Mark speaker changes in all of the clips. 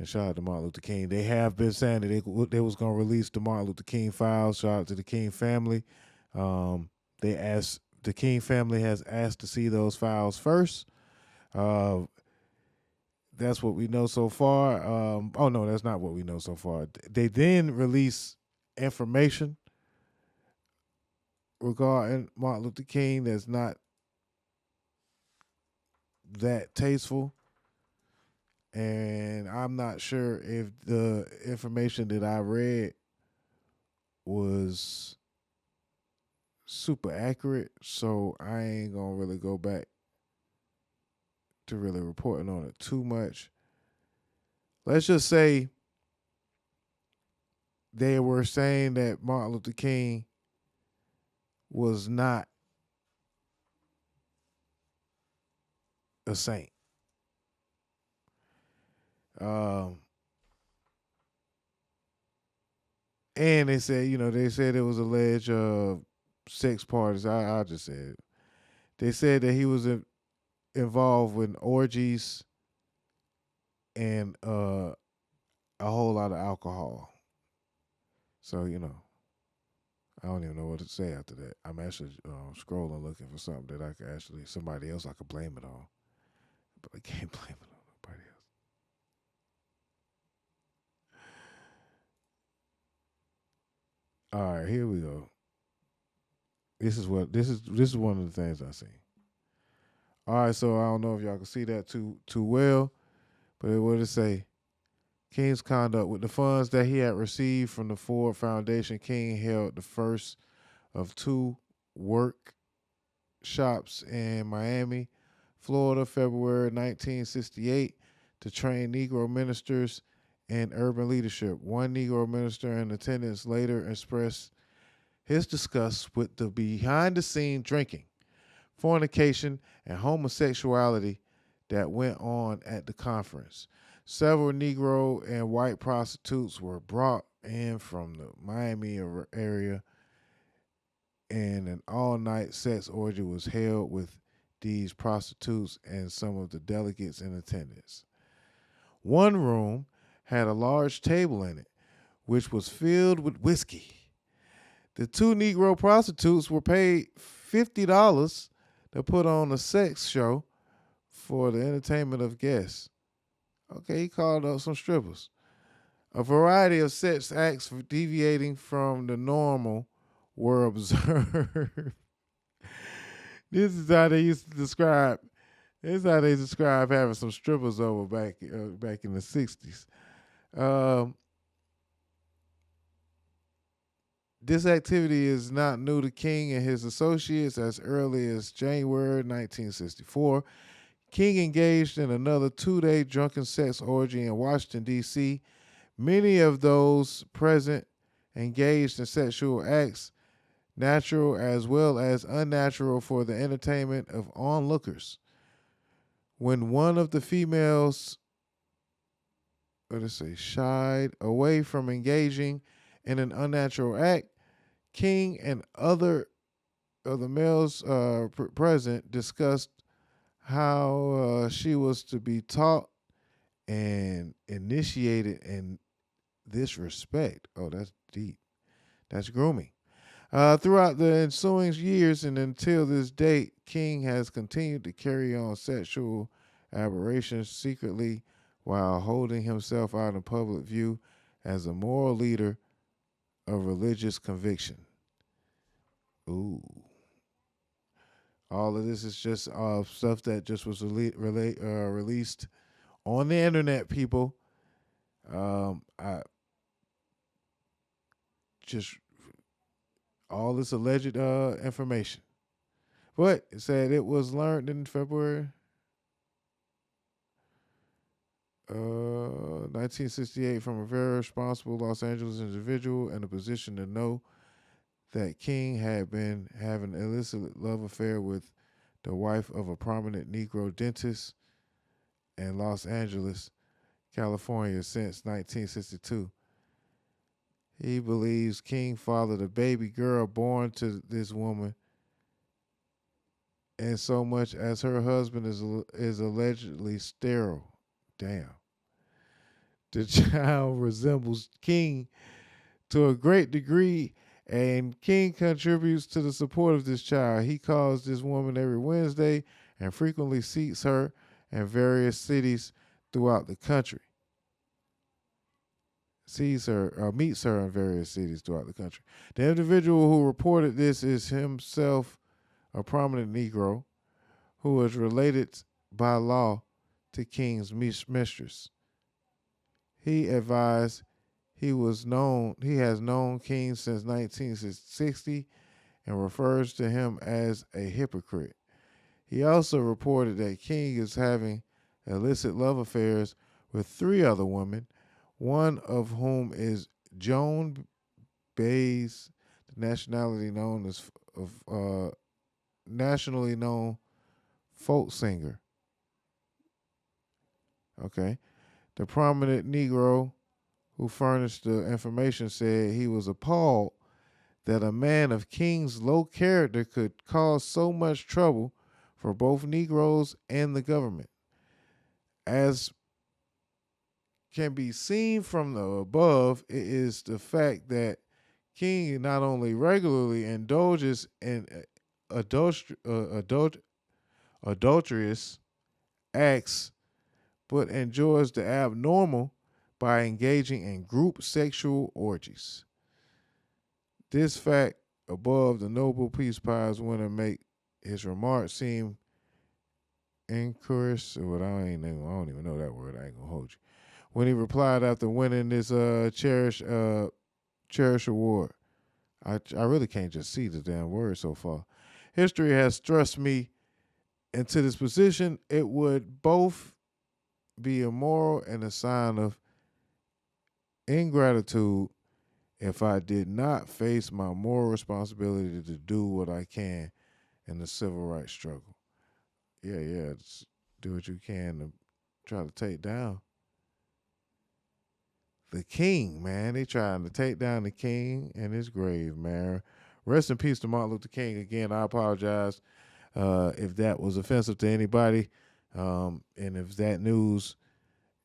Speaker 1: And shout out to Martin Luther King. They have been saying that they was going to release the Martin Luther King files. Shout out to the King family. They asked the King family has asked to see those files first. Uh, that's what we know so far. Oh no, that's not what we know so far. They then release information regarding Martin Luther King that's not that tasteful. And I'm not sure if the information that I read was super accurate, so I ain't gonna really go back to really reporting on it too much. Let's just say they were saying that Martin Luther King was not a saint. Um, and they said it was alleged sex parties. I just said they said that he was involved with orgies and a whole lot of alcohol. So I don't even know what to say after that. I'm actually scrolling looking for something that I could actually somebody else I could blame it on, but I can't blame it on nobody else. All right, here we go. This is one of the things I seen. All right, so I don't know if y'all can see that too well, but what did it say? King's conduct with the funds that he had received from the Ford Foundation. King held the first of two workshops in Miami, Florida, February 1968, to train Negro ministers in urban leadership. One Negro minister in attendance later expressed his disgust with the behind the scene drinking, fornication, and homosexuality that went on at the conference. Several Negro and white prostitutes were brought in from the Miami area, and an all night sex orgy was held with these prostitutes and some of the delegates in attendance. One room had a large table in it, which was filled with whiskey. The two Negro prostitutes were paid $50 to put on a sex show for the entertainment of guests. Okay, he called up some strippers. A variety of sex acts deviating from the normal were observed. This is how they used to describe. This is how they describe having some strippers over back in the '60s. Um, this activity is not new to King and his associates. As early as January 1964, King engaged in another 2-day drunken sex orgy in Washington, D.C. Many of those present engaged in sexual acts, natural as well as unnatural, for the entertainment of onlookers. When one of the females, shied away from engaging in an unnatural act, King and other of the males present discussed how she was to be taught and initiated in this respect. Oh, that's deep. That's grooming. Throughout the ensuing years and until this date, King has continued to carry on sexual aberrations secretly while holding himself out in public view as a moral leader of religious conviction. Ooh. All of this is just stuff that just was released on the internet, people. I just all this alleged information. But it said it was learned in February 1968 from a very responsible Los Angeles individual in a position to know that King had been having an illicit love affair with the wife of a prominent Negro dentist in Los Angeles, California since 1962. He believes King fathered a baby girl born to this woman, and so much as her husband is allegedly sterile. Damn. The child resembles King to a great degree, and King contributes to the support of this child. He calls this woman every Wednesday and frequently sees her in various cities throughout the country. Sees her or meets her in various cities throughout the country. The individual who reported this is himself a prominent Negro who is related by law to King's mistress. He advised he has known King since 1960 and refers to him as a hypocrite. He also reported that King is having illicit love affairs with three other women, one of whom is Joan Baez, the nationally known folk singer. Okay. The prominent Negro who furnished the information said he was appalled that a man of King's low character could cause so much trouble for both Negroes and the government. As can be seen from the above, it is the fact that King not only regularly indulges in adulterous acts, but enjoys the abnormal by engaging in group sexual orgies. This fact above the Nobel Peace Prize winner make his remarks seem incorrect. What I don't even know that word. I ain't gonna hold you. When he replied after winning this Cherish award, I really can't just see the damn word so far. History has thrust me into this position. It would both be immoral and a sign of ingratitude if I did not face my moral responsibility to do what I can in the civil rights struggle. Yeah, just do what you can to try to take down the king, man. They trying to take down the king and his grave, man. Rest in peace to Martin Luther King. Again, I apologize if that was offensive to anybody. And if that news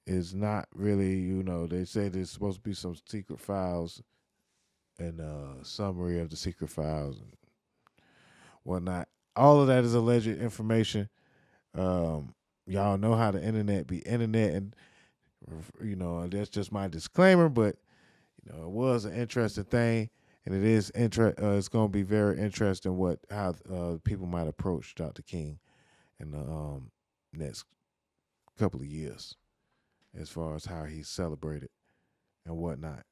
Speaker 1: is not really, they say there's supposed to be some secret files and summary of the secret files and whatnot. All of that is alleged information. Y'all know how the internet be internet, and that's just my disclaimer. But it was an interesting thing, and it is it's going to be very interesting how people might approach Dr. King in the next couple of years, as far as how he's celebrated and whatnot.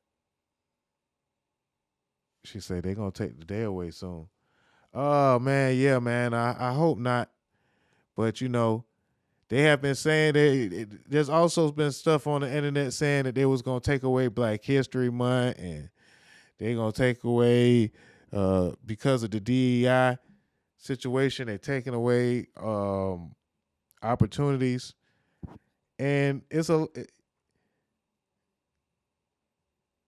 Speaker 1: She said they're gonna take the day away soon. Oh man, yeah, man. I hope not. But they have been saying there's also been stuff on the internet saying that they was gonna take away Black History Month, and they're gonna take away because of the DEI situation, they're taking away opportunities. And